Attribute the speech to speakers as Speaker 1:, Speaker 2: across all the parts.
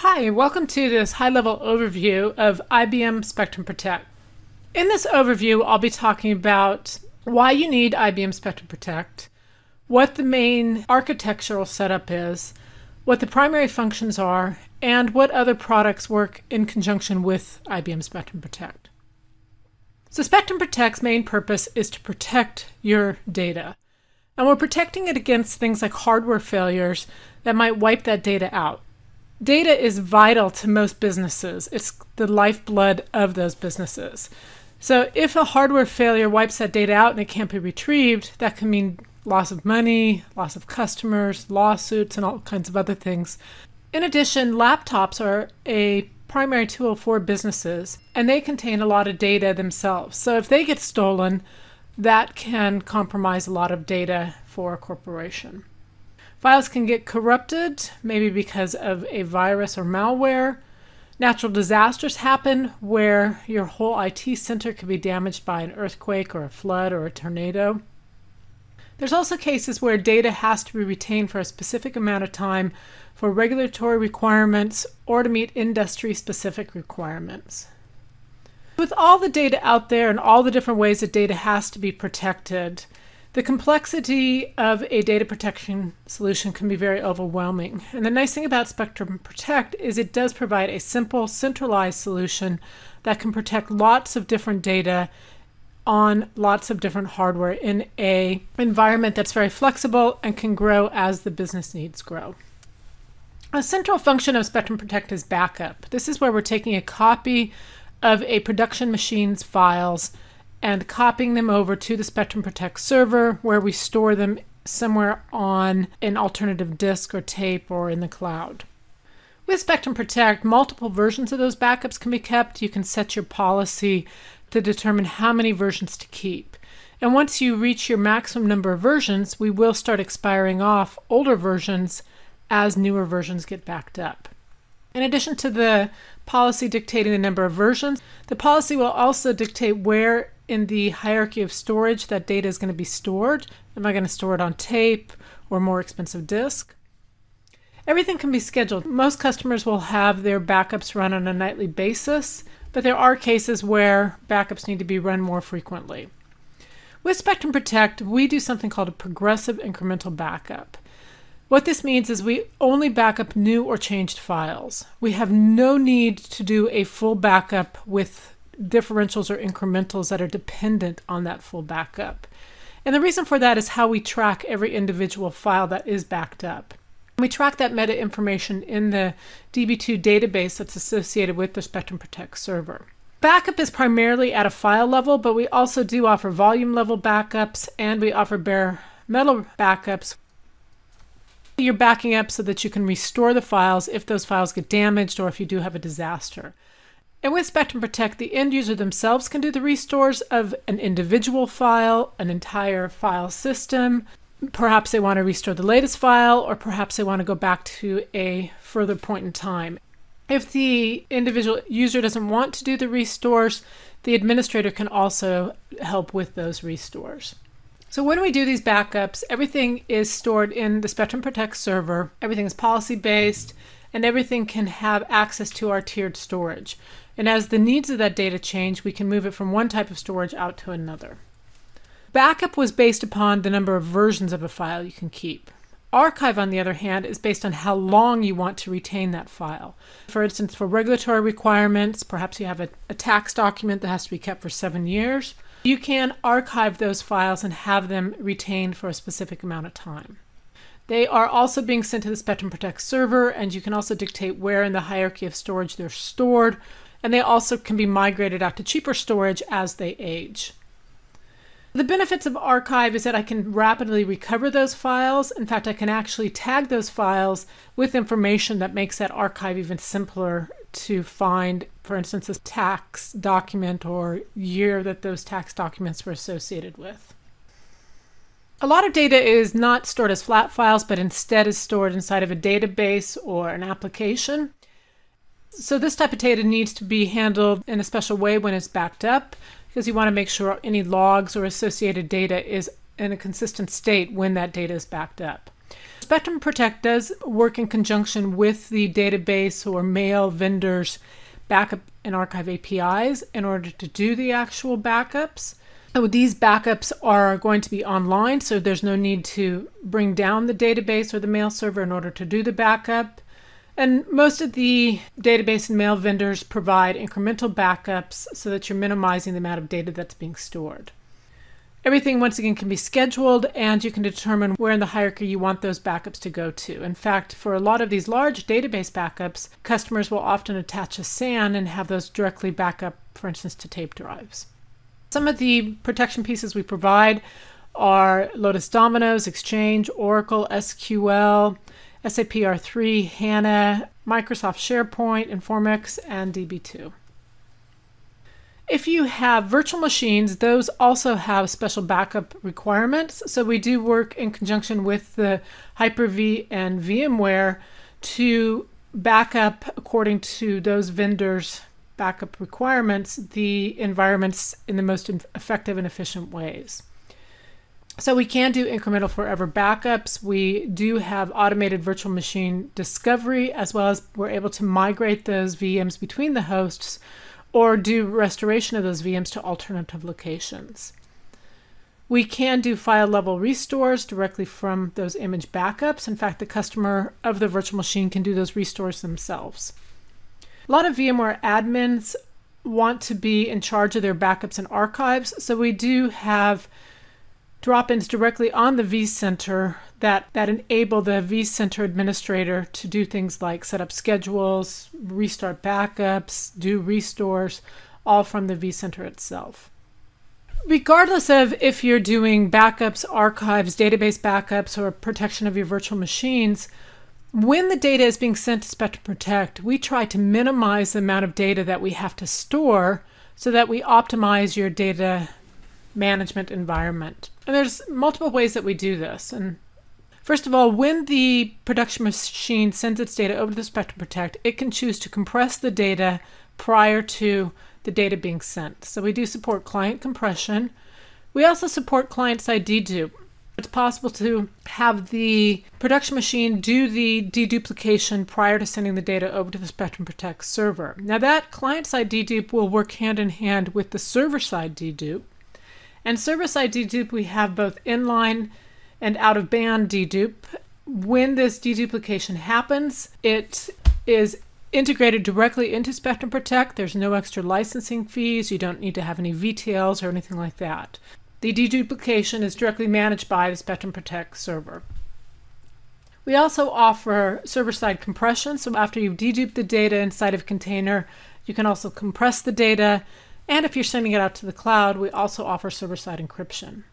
Speaker 1: Hi, welcome to this high-level overview of IBM Spectrum Protect. In this overview, I'll be talking about why you need IBM Spectrum Protect, what the main architectural setup is, what the primary functions are, and what other products work in conjunction with IBM Spectrum Protect. So Spectrum Protect's main purpose is to protect your data. And we're protecting it against things like hardware failures that might wipe that data out. Data is vital to most businesses. It's the lifeblood of those businesses. So if a hardware failure wipes that data out and it can't be retrieved, that can mean loss of money, loss of customers, lawsuits, and all kinds of other things. In addition, laptops are a primary tool for businesses, and they contain a lot of data themselves. So if they get stolen, that can compromise a lot of data for a corporation. Files can get corrupted, maybe because of a virus or malware. Natural disasters happen where your whole IT center could be damaged by an earthquake or a flood or a tornado. There's also cases where data has to be retained for a specific amount of time for regulatory requirements or to meet industry-specific requirements. With all the data out there and all the different ways that data has to be protected, the complexity of a data protection solution can be very overwhelming. And the nice thing about Spectrum Protect is it does provide a simple, centralized solution that can protect lots of different data on lots of different hardware in an environment that's very flexible and can grow as the business needs grow. A central function of Spectrum Protect is backup. This is where we're taking a copy of a production machine's files and copying them over to the Spectrum Protect server, where we store them somewhere on an alternative disk or tape or in the cloud. With Spectrum Protect, multiple versions of those backups can be kept. You can set your policy to determine how many versions to keep. And once you reach your maximum number of versions, we will start expiring off older versions as newer versions get backed up. In addition to the policy dictating the number of versions, the policy will also dictate where in the hierarchy of storage that data is going to be stored. Am I going to store it on tape or more expensive disk? Everything can be scheduled. Most customers will have their backups run on a nightly basis, but there are cases where backups need to be run more frequently. With Spectrum Protect, we do something called a progressive incremental backup. What this means is we only back up new or changed files. We have no need to do a full backup with differentials or incrementals that are dependent on that full backup. And the reason for that is how we track every individual file that is backed up. We track that meta information in the DB2 database that's associated with the Spectrum Protect server. Backup is primarily at a file level, but we also do offer volume level backups, and we offer bare metal backups. You're backing up so that you can restore the files if those files get damaged or if you do have a disaster. And with Spectrum Protect, the end user themselves can do the restores of an individual file, an entire file system. Perhaps they want to restore the latest file, or perhaps they want to go back to a further point in time. If the individual user doesn't want to do the restores, the administrator can also help with those restores. So when we do these backups, everything is stored in the Spectrum Protect server, everything is policy-based, and everything can have access to our tiered storage. And as the needs of that data change, we can move it from one type of storage out to another. Backup was based upon the number of versions of a file you can keep. Archive, on the other hand, is based on how long you want to retain that file. For instance, for regulatory requirements, perhaps you have a tax document that has to be kept for 7 years. You can archive those files and have them retained for a specific amount of time. They are also being sent to the Spectrum Protect server, and you can also dictate where in the hierarchy of storage they're stored, and they also can be migrated out to cheaper storage as they age. The benefits of archive is that I can rapidly recover those files. In fact, I can actually tag those files with information that makes that archive even simpler to find, for instance, a tax document or year that those tax documents were associated with. A lot of data is not stored as flat files, but instead is stored inside of a database or an application. So this type of data needs to be handled in a special way when it's backed up, because you want to make sure any logs or associated data is in a consistent state when that data is backed up. Spectrum Protect does work in conjunction with the database or mail vendors' backup and archive APIs in order to do the actual backups. So these backups are going to be online, so there's no need to bring down the database or the mail server in order to do the backup. And most of the database and mail vendors provide incremental backups so that you're minimizing the amount of data that's being stored. Everything, once again, can be scheduled, and you can determine where in the hierarchy you want those backups to go to. In fact, for a lot of these large database backups, customers will often attach a SAN and have those directly back up, for instance, to tape drives. Some of the protection pieces we provide are Lotus Dominoes, Exchange, Oracle, SQL, SAP R3, HANA, Microsoft SharePoint, Informix, and DB2. If you have virtual machines, those also have special backup requirements. So we do work in conjunction with the Hyper-V and VMware to back up, according to those vendors' backup requirements, the environments in the most effective and efficient ways. So we can do incremental forever backups. We do have automated virtual machine discovery, as well as we're able to migrate those VMs between the hosts or do restoration of those VMs to alternative locations. We can do file level restores directly from those image backups. In fact, the customer of the virtual machine can do those restores themselves. A lot of VMware admins want to be in charge of their backups and archives, so we do have drop-ins directly on the vCenter that enable the vCenter administrator to do things like set up schedules, restart backups, do restores, all from the vCenter itself. Regardless of if you're doing backups, archives, database backups, or protection of your virtual machines, when the data is being sent to Spectrum Protect, we try to minimize the amount of data that we have to store so that we optimize your data management environment. And there's multiple ways that we do this. And first of all, when the production machine sends its data over to the Spectrum Protect, it can choose to compress the data prior to the data being sent. So we do support client compression. We also support client-side dedupe. It's possible to have the production machine do the deduplication prior to sending the data over to the Spectrum Protect server. Now that client-side dedupe will work hand in hand with the server-side dedupe. And server-side dedupe, we have both inline and out-of-band dedupe. When this deduplication happens, it is integrated directly into Spectrum Protect. There's no extra licensing fees. You don't need to have any VTLs or anything like that. The deduplication is directly managed by the Spectrum Protect server. We also offer server-side compression. So after you've deduped the data inside of a container, you can also compress the data. And if you're sending it out to the cloud, we also offer server-side encryption.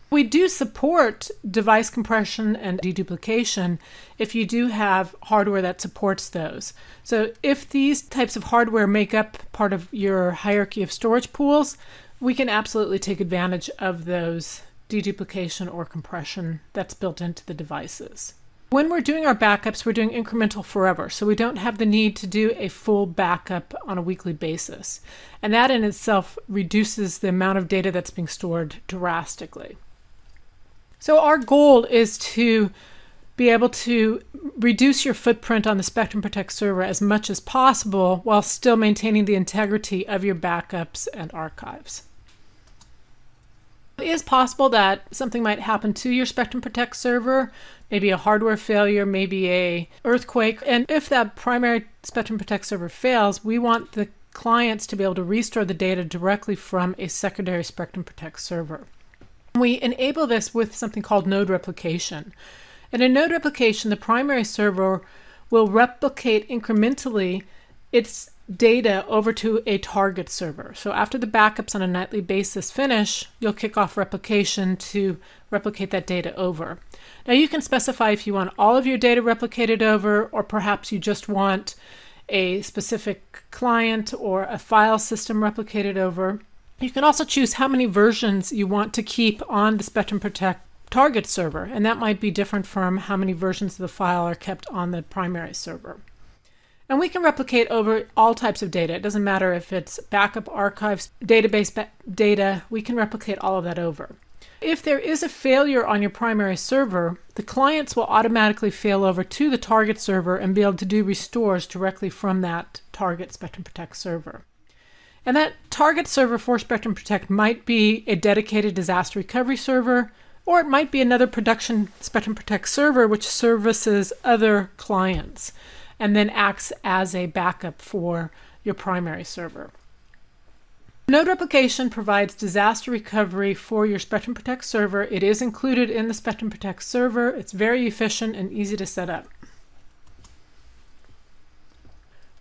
Speaker 1: We do support device compression and deduplication if you do have hardware that supports those. So if these types of hardware make up part of your hierarchy of storage pools, we can absolutely take advantage of those deduplication or compression that's built into the devices. When we're doing our backups, we're doing incremental forever, so we don't have the need to do a full backup on a weekly basis. And that in itself reduces the amount of data that's being stored drastically. So our goal is to be able to reduce your footprint on the Spectrum Protect server as much as possible while still maintaining the integrity of your backups and archives. It is possible that something might happen to your Spectrum Protect server, maybe a hardware failure, maybe an earthquake. And if that primary Spectrum Protect server fails, we want the clients to be able to restore the data directly from a secondary Spectrum Protect server. We enable this with something called node replication. And in node replication, the primary server will replicate incrementally its data over to a target server. So after the backups on a nightly basis finish, you'll kick off replication to replicate that data over. Now you can specify if you want all of your data replicated over, or perhaps you just want a specific client or a file system replicated over. You can also choose how many versions you want to keep on the Spectrum Protect target server, and that might be different from how many versions of the file are kept on the primary server. And we can replicate over all types of data. It doesn't matter if it's backup, archives, database data, we can replicate all of that over. If there is a failure on your primary server, the clients will automatically fail over to the target server and be able to do restores directly from that target Spectrum Protect server. And that target server for Spectrum Protect might be a dedicated disaster recovery server, or it might be another production Spectrum Protect server which services other clients and then acts as a backup for your primary server. Node Replication provides disaster recovery for your Spectrum Protect server. It is included in the Spectrum Protect server. It's very efficient and easy to set up.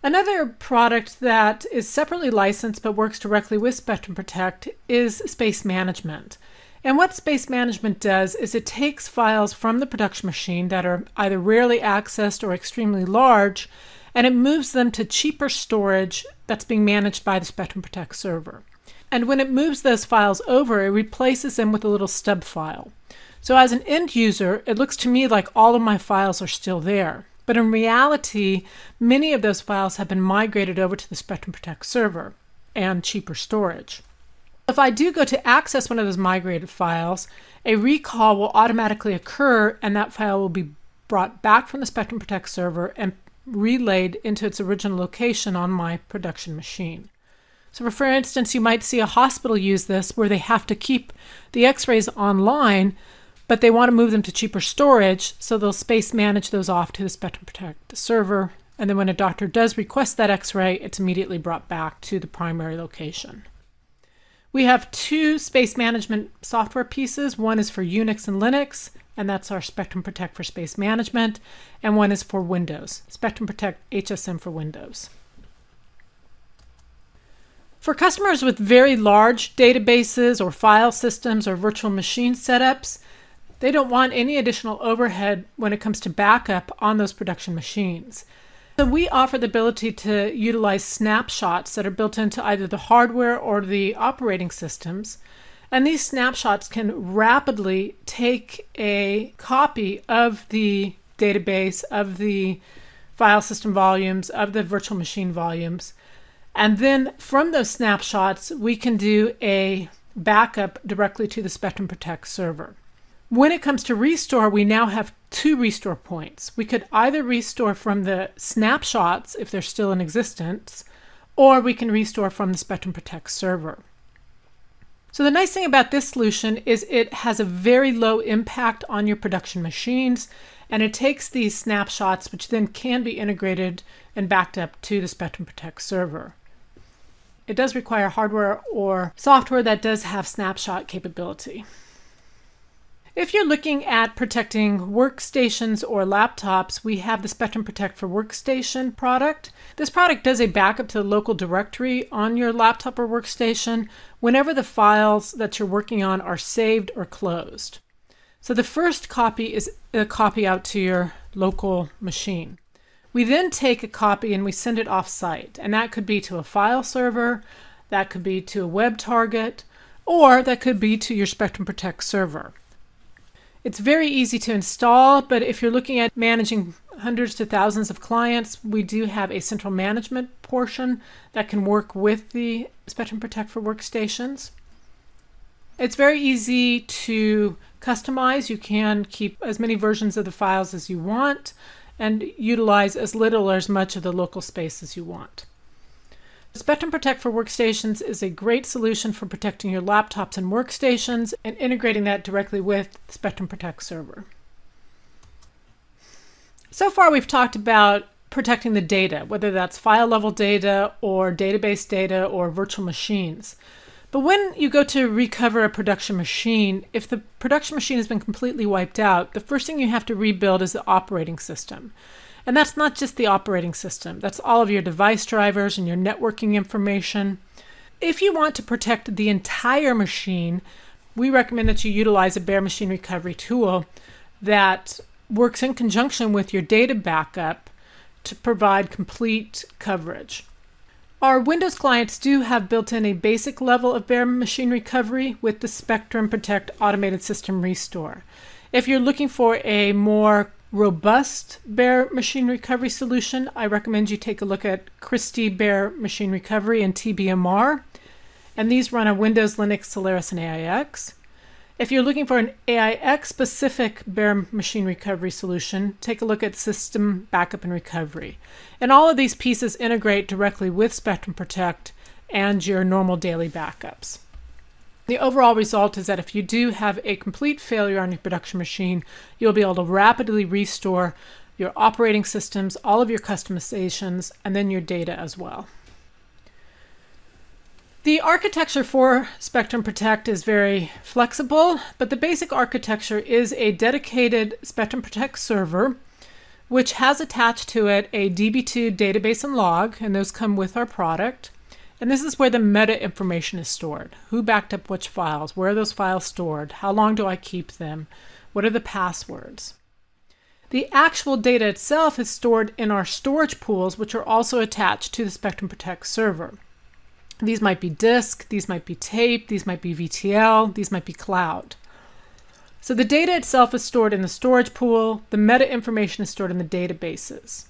Speaker 1: Another product that is separately licensed but works directly with Spectrum Protect is Space Management. And what Space Management does is it takes files from the production machine that are either rarely accessed or extremely large, and it moves them to cheaper storage that's being managed by the Spectrum Protect server. And when it moves those files over, it replaces them with a little stub file. So as an end user, it looks to me like all of my files are still there. But in reality, many of those files have been migrated over to the Spectrum Protect server and cheaper storage. If I do go to access one of those migrated files, a recall will automatically occur and that file will be brought back from the Spectrum Protect server and relayed into its original location on my production machine. So for instance, you might see a hospital use this where they have to keep the x-rays online, but they want to move them to cheaper storage, so they'll space manage those off to the Spectrum Protect server, and then when a doctor does request that x-ray, it's immediately brought back to the primary location. We have two space management software pieces. One is for Unix and Linux, and that's our Spectrum Protect for Space Management, and one is for Windows, Spectrum Protect HSM for Windows. For customers with very large databases or file systems or virtual machine setups, they don't want any additional overhead when it comes to backup on those production machines. So we offer the ability to utilize snapshots that are built into either the hardware or the operating systems. And these snapshots can rapidly take a copy of the database, of the file system volumes, of the virtual machine volumes. And then from those snapshots, we can do a backup directly to the Spectrum Protect server. When it comes to restore, we now have two restore points. We could either restore from the snapshots if they're still in existence, or we can restore from the Spectrum Protect server. So the nice thing about this solution is it has a very low impact on your production machines, and it takes these snapshots, which then can be integrated and backed up to the Spectrum Protect server. It does require hardware or software that does have snapshot capability. If you're looking at protecting workstations or laptops, we have the Spectrum Protect for Workstation product. This product does a backup to the local directory on your laptop or workstation whenever the files that you're working on are saved or closed. So the first copy is a copy out to your local machine. We then take a copy and we send it off-site, and that could be to a file server, that could be to a web target, or that could be to your Spectrum Protect server. It's very easy to install, but if you're looking at managing hundreds to thousands of clients, we do have a central management portion that can work with the Spectrum Protect for Workstations. It's very easy to customize. You can keep as many versions of the files as you want and utilize as little or as much of the local space as you want. Spectrum Protect for Workstations is a great solution for protecting your laptops and workstations and integrating that directly with the Spectrum Protect server. So far we've talked about protecting the data, whether that's file level data or database data or virtual machines. But when you go to recover a production machine, if the production machine has been completely wiped out, the first thing you have to rebuild is the operating system. And that's not just the operating system. That's all of your device drivers and your networking information. If you want to protect the entire machine, we recommend that you utilize a bare machine recovery tool that works in conjunction with your data backup to provide complete coverage. Our Windows clients do have built in a basic level of bare machine recovery with the Spectrum Protect Automated System Restore. If you're looking for a more robust bare machine recovery solution, I recommend you take a look at Christie Bare Machine Recovery and TBMR. And these run on Windows, Linux, Solaris, and AIX. If you're looking for an AIX-specific bare machine recovery solution, take a look at System Backup and Recovery. And all of these pieces integrate directly with Spectrum Protect and your normal daily backups. The overall result is that if you do have a complete failure on your production machine, you'll be able to rapidly restore your operating systems, all of your customizations, and then your data as well. The architecture for Spectrum Protect is very flexible, but the basic architecture is a dedicated Spectrum Protect server, which has attached to it a DB2 database and log, and those come with our product. And this is where the meta information is stored. Who backed up which files? Where are those files stored? How long do I keep them? What are the passwords? The actual data itself is stored in our storage pools, which are also attached to the Spectrum Protect server. These might be disk, these might be tape, these might be VTL, these might be cloud. So the data itself is stored in the storage pool. The meta information is stored in the databases.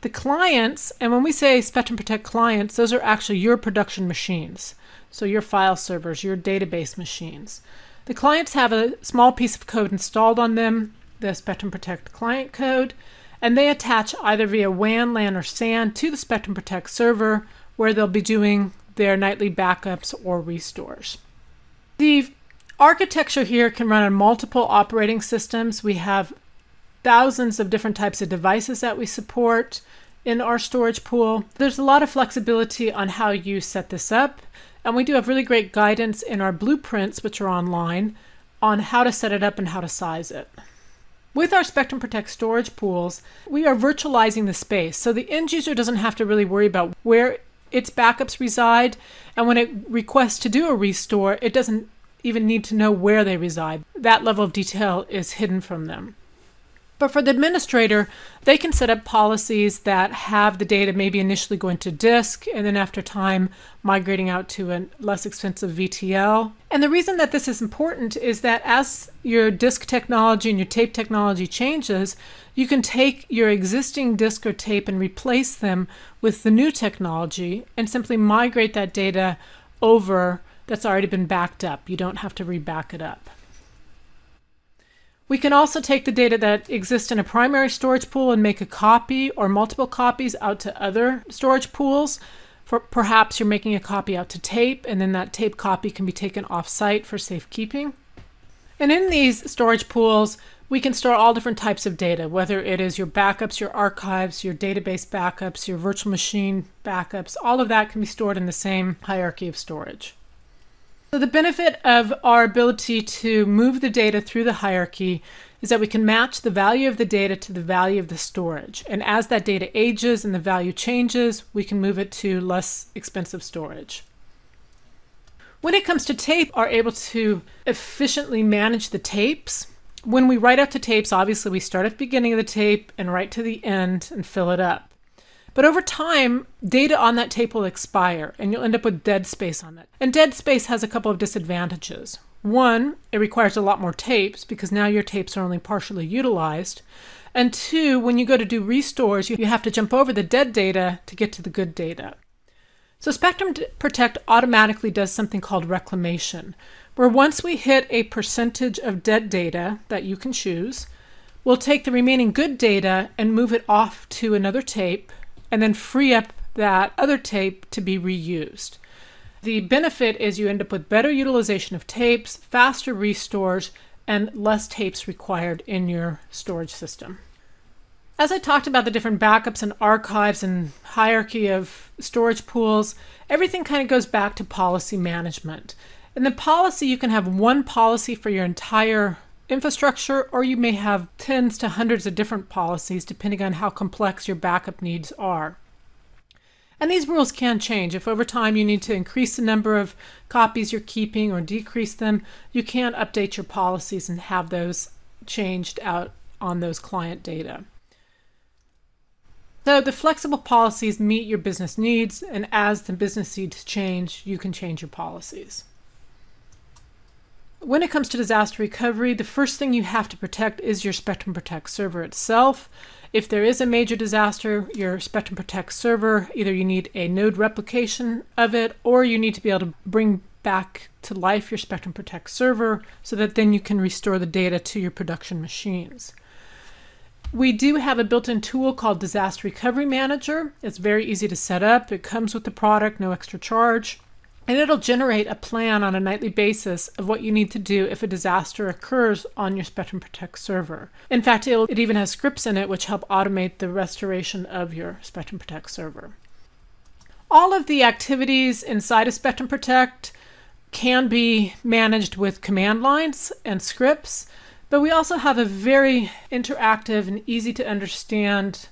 Speaker 1: The clients, and when we say Spectrum Protect clients, those are actually your production machines. So your file servers, your database machines. The clients have a small piece of code installed on them, the Spectrum Protect client code, and they attach either via WAN, LAN, or SAN to the Spectrum Protect server, where they'll be doing their nightly backups or restores. The architecture here can run on multiple operating systems. We have thousands of different types of devices that we support in our storage pool. There's a lot of flexibility on how you set this up, and we do have really great guidance in our blueprints, which are online, on how to set it up and how to size it. With our Spectrum Protect storage pools, we are virtualizing the space, so the end user doesn't have to really worry about where its backups reside, and when it requests to do a restore, it doesn't even need to know where they reside. That level of detail is hidden from them. But for the administrator, they can set up policies that have the data maybe initially going to disk and then after time migrating out to a less expensive VTL. And the reason that this is important is that as your disk technology and your tape technology changes, you can take your existing disk or tape and replace them with the new technology and simply migrate that data over that's already been backed up. You don't have to re-back it up. We can also take the data that exists in a primary storage pool and make a copy or multiple copies out to other storage pools. Perhaps you're making a copy out to tape, and then that tape copy can be taken off-site for safekeeping. And in these storage pools, we can store all different types of data, whether it is your backups, your archives, your database backups, your virtual machine backups. All of that can be stored in the same hierarchy of storage. So the benefit of our ability to move the data through the hierarchy is that we can match the value of the data to the value of the storage. And as that data ages and the value changes, we can move it to less expensive storage. When it comes to tape, we are able to efficiently manage the tapes. When we write out the tapes, obviously we start at the beginning of the tape and write to the end and fill it up. But over time, data on that tape will expire, and you'll end up with dead space on it. And dead space has a couple of disadvantages. One, it requires a lot more tapes because now your tapes are only partially utilized. And two, when you go to do restores, you have to jump over the dead data to get to the good data. So Spectrum Protect automatically does something called reclamation, where once we hit a percentage of dead data that you can choose, we'll take the remaining good data and move it off to another tape, and then free up that other tape to be reused. The benefit is you end up with better utilization of tapes, faster restores, and less tapes required in your storage system. As I talked about the different backups and archives and hierarchy of storage pools, everything kind of goes back to policy management. In the policy, you can have one policy for your entire infrastructure, or you may have tens to hundreds of different policies depending on how complex your backup needs are. And these rules can change. If over time you need to increase the number of copies you're keeping or decrease them, you can update your policies and have those changed out on those client data. So the flexible policies meet your business needs, and as the business needs change, you can change your policies. When it comes to disaster recovery, the first thing you have to protect is your Spectrum Protect server itself. If there is a major disaster, your Spectrum Protect server, either you need a node replication of it, or you need to be able to bring back to life your Spectrum Protect server so that then you can restore the data to your production machines. We do have a built-in tool called Disaster Recovery Manager. It's very easy to set up. It comes with the product, no extra charge. And it'll generate a plan on a nightly basis of what you need to do if a disaster occurs on your Spectrum Protect server. In fact, it even has scripts in it which help automate the restoration of your Spectrum Protect server. All of the activities inside of Spectrum Protect can be managed with command lines and scripts, but we also have a very interactive and easy to understand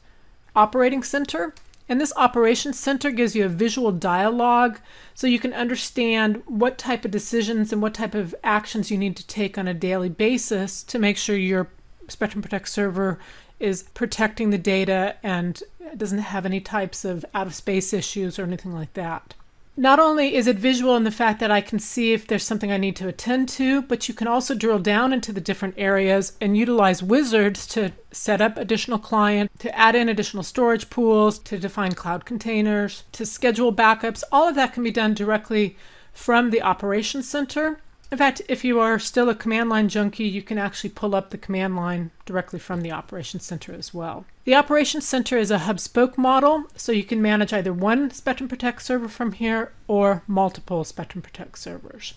Speaker 1: operating center. And this operations center gives you a visual dialogue so you can understand what type of decisions and what type of actions you need to take on a daily basis to make sure your Spectrum Protect server is protecting the data and doesn't have any types of out-of-space issues or anything like that. Not only is it visual in the fact that I can see if there's something I need to attend to, but you can also drill down into the different areas and utilize wizards to set up additional clients, to add in additional storage pools, to define cloud containers, to schedule backups. All of that can be done directly from the Operations Center. In fact, if you are still a command line junkie, you can actually pull up the command line directly from the Operations Center as well. The Operations Center is a hub-spoke model, so you can manage either one Spectrum Protect server from here or multiple Spectrum Protect servers.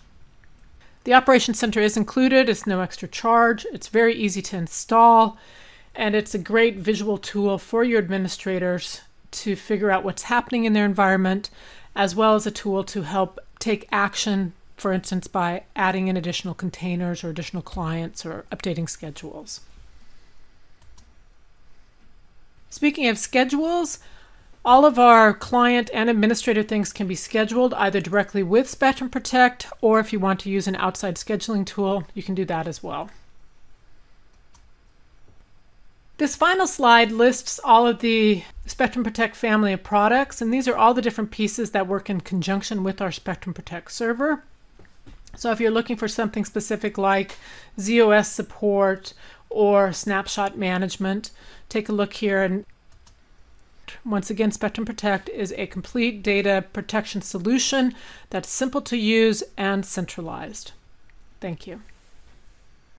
Speaker 1: The Operations Center is included. It's no extra charge. It's very easy to install, and it's a great visual tool for your administrators to figure out what's happening in their environment, as well as a tool to help take action, for instance, by adding in additional containers or additional clients or updating schedules. Speaking of schedules, all of our client and administrator things can be scheduled either directly with Spectrum Protect, or if you want to use an outside scheduling tool, you can do that as well. This final slide lists all of the Spectrum Protect family of products, and these are all the different pieces that work in conjunction with our Spectrum Protect server. So if you're looking for something specific like ZOS support or snapshot management, take a look here. And once again, Spectrum Protect is a complete data protection solution that's simple to use and centralized. Thank you.